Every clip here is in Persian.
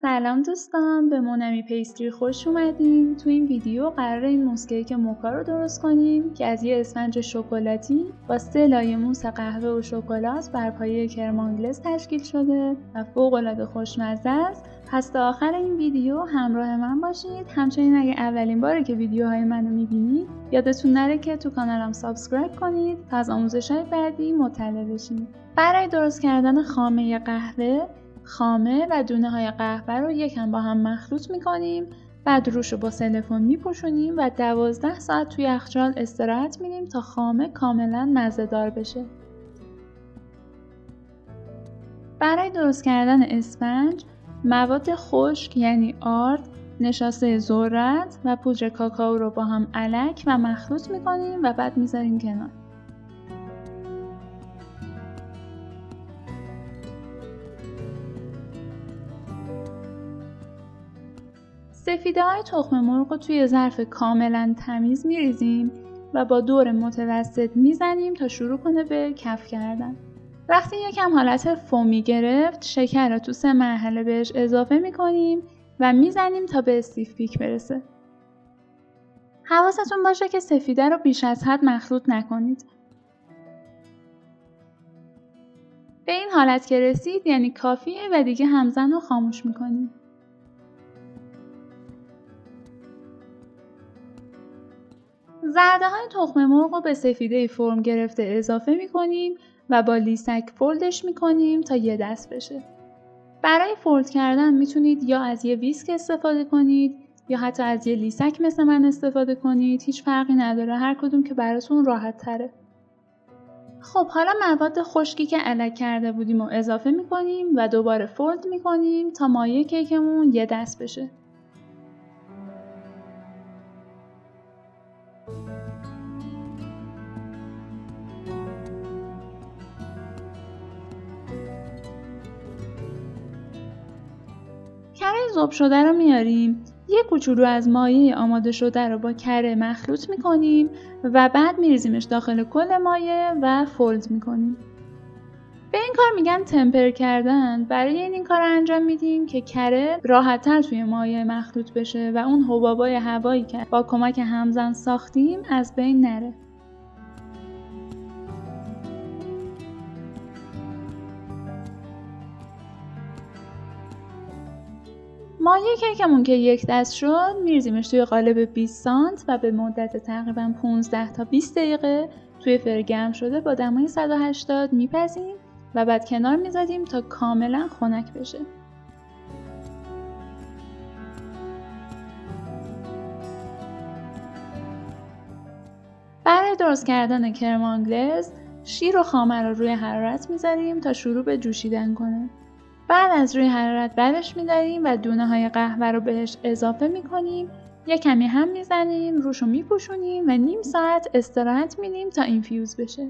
سلام دوستان، به مونمی پیستری خوش اومدین. تو این ویدیو قراره این موس کیک موکا رو درست کنیم که از یه اسفنج شکلاتی با 3 لایه موس قهوه و شکلات بر پایه کرم آنگلز تشکیل شده و فوق‌العاده خوشمزه است. پس تا آخر این ویدیو همراه من باشید. همچنین اگه اولین باره که ویدیوهای منو میبینید یادتون نره که تو کانالم سابسکرایب کنید تا از آموزش‌های بعدی مطلع بشید. برای درست کردن خامه قهوه، خامه و دونه های قهوه رو یکم با هم مخلوط میکنیم، بعد روش رو با سلفون میپوشونیم و 12 ساعت توی یخچال استراحت میدیم تا خامه کاملا مزه دار بشه. برای درست کردن اسفنج، مواد خشک یعنی آرد، نشاسته ذرت و پودر کاکائو رو با هم الک و مخلوط میکنیم و بعد میذاریم کنار. سفیده‌های تخم مرغ رو توی ظرف کاملا تمیز میریزیم و با دور متوسط میزنیم تا شروع کنه به کف کردن. وقتی یکم حالت فومی گرفت، شکر رو تو 3 مرحله بهش اضافه میکنیم و میزنیم تا به استیف پیک برسه. حواستون باشه که سفیده رو بیش از حد مخلوط نکنید. به این حالت که رسید یعنی کافیه و دیگه همزن رو خاموش میکنیم. زرده های تخم مرغ رو به سفیده فرم گرفته اضافه میکنیم و با لیسک فولدش میکنیم تا یه دست بشه. برای فولد کردن میتونید یا از یه ویسک استفاده کنید یا حتی از یه لیسک مثل من استفاده کنید. هیچ فرقی نداره، هر کدوم که براتون راحت تره. خب حالا مواد خشکی که الک کرده بودیم رو اضافه میکنیم و دوباره فولد میکنیم تا مایه کیکمون یه دست بشه. کره ذوب شده رو میاریم، یه کوچولو از مایه آماده شده رو با کره مخلوط میکنیم و بعد میریزیمش داخل کل مایه و فولد میکنیم. به این کار میگن تمپر کردن. برای این کار رو انجام میدیم که کره راحت‌تر توی مایه مخلوط بشه و اون حبابای هوایی که با کمک همزن ساختیم از بین نره. مایه کیکمون که یک دست شد میریزیمش توی قالب 20 سانت و به مدت تقریبا 15 تا 20 دقیقه توی فر گرم شده با دمای 180 میپزیم و بعد کنار میذاریم تا کاملا خنک بشه. برای درست کردن کرم آنگلز، شیر و خامه رو روی حرارت میذاریم تا شروع به جوشیدن کنه. بعد از روی حرارت برش میداریم و دونه های قهوه رو بهش اضافه میکنیم، یه کمی هم میزنیم، روش رو میپوشونیم و نیم ساعت استراحت میدیم تا اینفیوز بشه.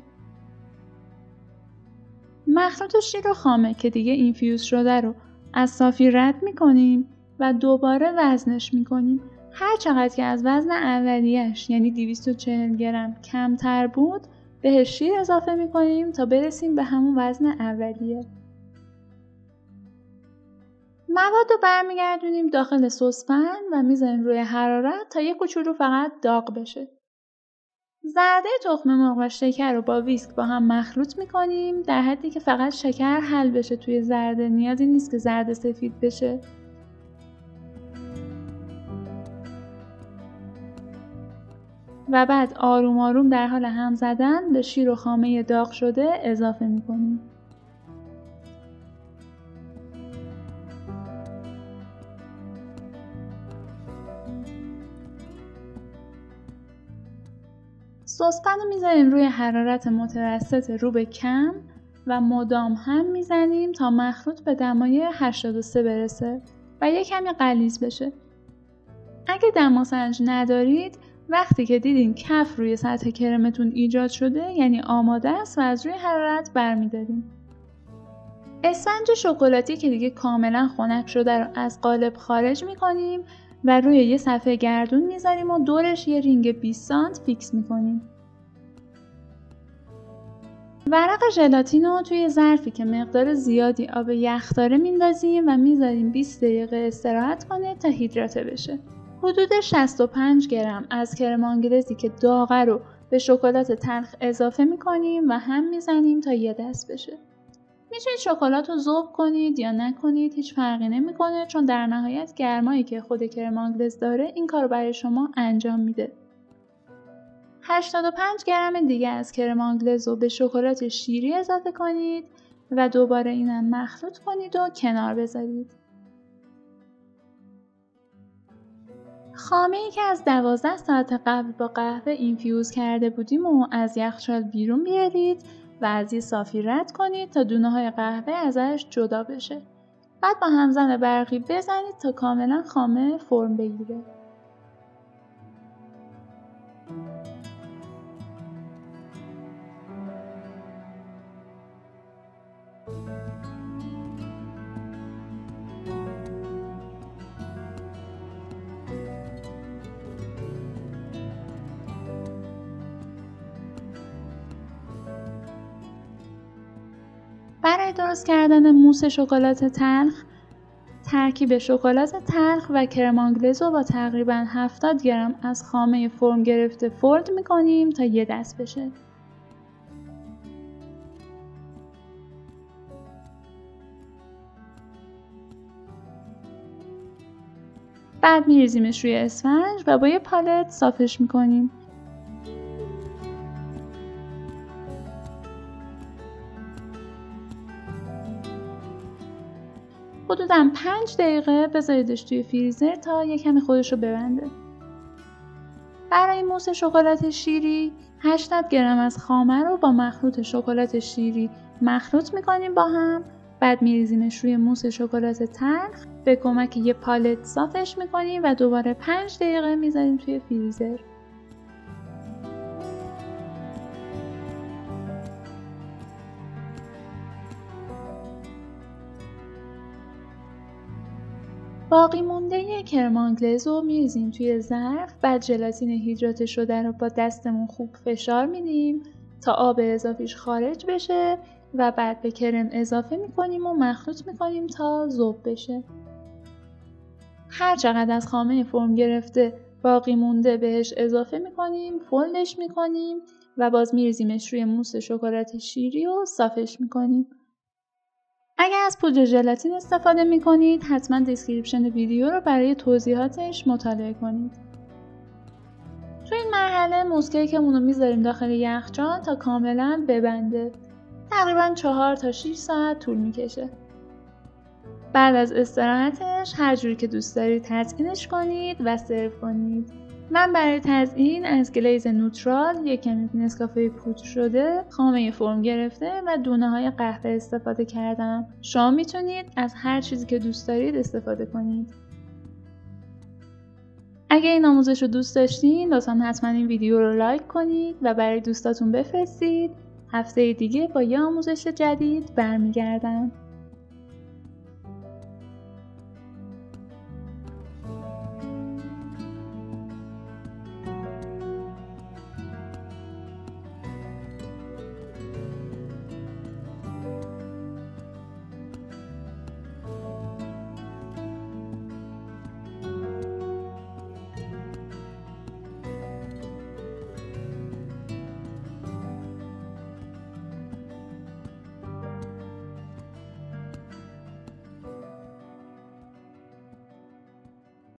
مخلوط شیر و خامه که دیگه اینفیوز شده رو از صافی رد میکنیم و دوباره وزنش میکنیم. هر چقدر که از وزن اولیه‌اش یعنی 240 گرم کمتر بود بهش شیر اضافه میکنیم تا برسیم به همون وزن اولیه. مواد رو برمیگردونیم داخل سسپن و میذاریم روی حرارت تا یه کوچولو فقط داغ بشه. زرده تخم مرغ و شکر رو با ویسک با هم مخلوط میکنیم در حدی که فقط شکر حل بشه توی زرده، نیازی نیست که زرده سفید بشه. و بعد آروم آروم در حال هم زدن به شیر و خامه داغ شده اضافه میکنیم. سسپن رو میذاریم روی حرارت متوسط رو به کم و مدام هم میزنیم تا مخلوط به دمای 83 برسه و یه کمی غلیظ بشه. اگه دماسنج ندارید، وقتی که دیدین کف روی سطح کرمتون ایجاد شده یعنی آماده است و از روی حرارت برمیداریم. اسفنج شکلاتی که دیگه کاملا خنک شده رو از قالب خارج میکنیم و روی یه صفحه گردون میذاریم و دورش یه رینگ 20 سانت فیکس میکنیم. ورق ژلاتین رو توی ظرفی که مقدار زیادی آب یخ داره میندازیم و میذاریم 20 دقیقه استراحت کنه تا هیدراته بشه. حدود 65 گرم از کرم آنگلزی که داغه رو به شکلات تلخ اضافه میکنیم و هم میزنیم تا یه دست بشه. میتونید شکلات رو ذوب کنید یا نکنید، هیچ فرقی نمیکنه، چون در نهایت گرمایی که خود کرم آنگلز داره این کار برای شما انجام میده. 85 گرم دیگه از کرم آنگلز رو به شکلات شیری اضافه کنید و دوباره اینم مخلوط کنید و کنار بذارید. خامه‌ای که از 12 ساعت قبل با قهوه اینفیوز کرده بودیم و از یخچال بیرون بیارید و از یه صافی رد کنید تا دونه‌های قهوه ازش جدا بشه. بعد با همزن برقی بزنید تا کاملا خامه فرم بگیره. برای درست کردن موس شکلات تلخ، ترکیب شکلات تلخ و کرم آنگلز رو با تقریباً 70 گرم از خامه فرم گرفته فولد می‌کنیم تا یه دست بشه. بعد می‌ریزیمش روی اسفنج و با یه پالت صافش می‌کنیم. حدوداً 5 دقیقه بذاریدش توی فریزر تا یه کمی خودش رو ببنده. برای موس شکلات شیری 80 گرم از خامه رو با مخلوط شکلات شیری مخلوط میکنیم با هم. بعد میریزیمش روی موس شکلات تلخ، به کمک یه پالت صافش میکنیم و دوباره 5 دقیقه میذاریم توی فریزر. باقی مونده کرم آنگلز رو میریزیم توی ظرف. بعد ژلاتین هیدراته شده رو با دستمون خوب فشار میدیم تا آب اضافیش خارج بشه و بعد به کرم اضافه میکنیم و مخلوط میکنیم تا ذوب بشه. هر چقدر از خامه فرم گرفته باقی مونده بهش اضافه میکنیم، فولدش میکنیم و باز میریزیمش روی موس شکلات شیری و صافش میکنیم. اگر از پودر ژلاتین استفاده میکنید حتما دیسکریپشن ویدیو رو برای توضیحاتش مطالعه کنید. تو این مرحله موس کیکمون رو میذاریم داخل یخچال تا کاملا ببنده. تقریبا 4 تا 6 ساعت طول میکشه. بعد از استراحتش هر جوری که دوست دارید تزیینش کنید و سرو کنید. من برای تزیین از گلیز نوترال، یک کمی نسکافه پودر شده، خامه فرم گرفته و دونه‌های قهوه استفاده کردم. شما میتونید از هر چیزی که دوست دارید استفاده کنید. اگه این آموزش رو دوست داشتین لطفاً حتما این ویدیو رو لایک کنید و برای دوستاتون بفرستید. هفته دیگه با یه آموزش جدید برمیگردم.